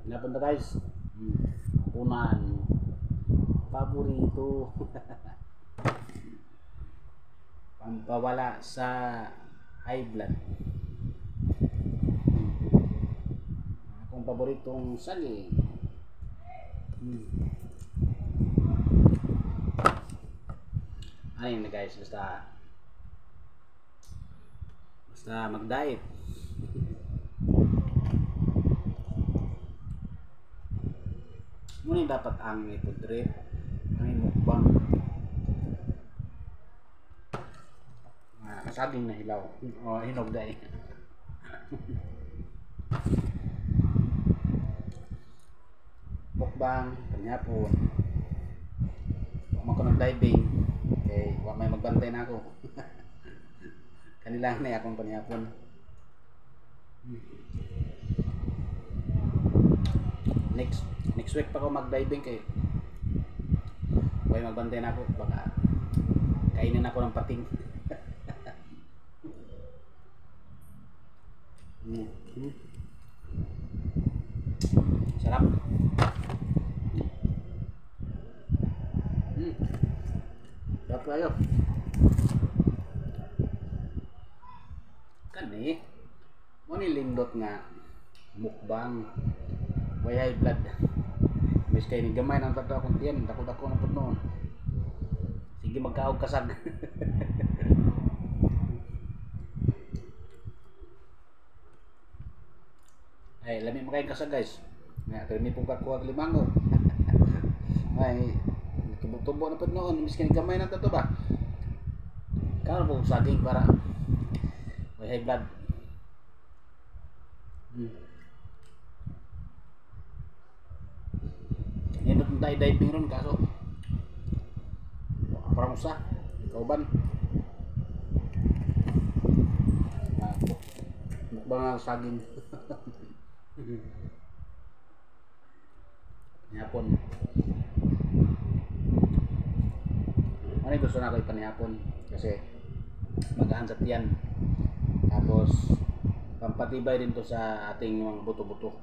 Napunta guys. Punan. Paborito. Pampawala sa high blood. Akong paboritong saging. Ayun na guys, basta mag-diet. Muna dapat ang food trip, ang mukbang. Saging na hilaw. O, hinog dahil. Mukbang, kanyapon. Huwag ko nag-diving. Okay, huwag may magbantay na ako. Kanila na akong kanyapon. Next week pa ako mag-diving kay huwag magbantay na ako. Baka kainin ako ng pating. Sarap. Sarap kayo. Kani mo nilindot nga mukbang way high blood. Bis kay ni gamay nang tato akong tiyan, dako-dako na pud noon. Sige magkaog kasag. Ay, lami mo kayong kasag guys. Nga, pero may pugkat ko ang limango. Ay, tubo-tubo na po noon. Miskin gamay na tato ba? Kaya po saging para may high blood. Nindot na tayo diving ron kaso parang usa, kauban. Mukbang ang saging. Panihapon. Ano gusto na ko ipanihapon kasi magaan sa tiyan. Tapos pampatibay din to sa ating mga buto-buto.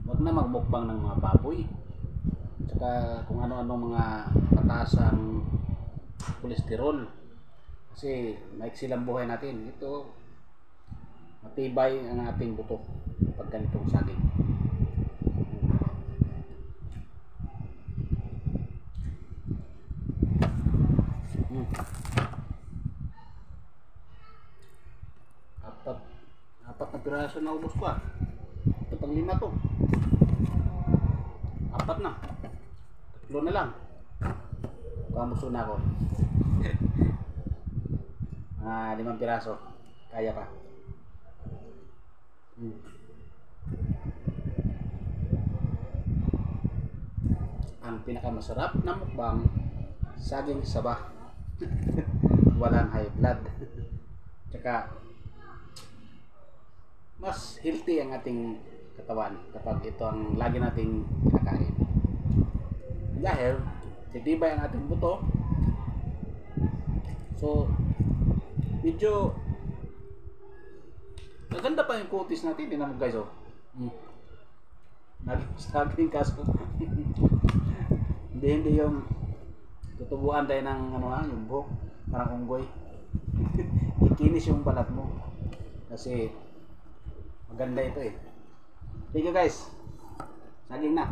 Huwag na magmukbang ng mga baboy. Tsaka kung ano-ano mga patasang kolesterol. Kasi maiksi lang buhay natin. Ito matibay ang ating buto pag ganitong saging. Apat na piraso na ubos ko ah. Ito pang 5 to. 4 na. 3 na lang. Kamuso na ako. 5 piraso. Kaya pa. Ang pinakamasarap na mukbang, saging saba. Walang high blood. Tsaka mas healthy ang ating katawan kapag ito ang lagi nating kinakain. Dahil titibay ang ating buto. So medyo maganda pa yung kutis natin. Tingnan mo guys oh. Saging kaso hindi yung tutubuan tayo ng yung buhok parang unggoy. Ikinis yung balat mo kasi maganda ito eh. Thank you guys. Saging na.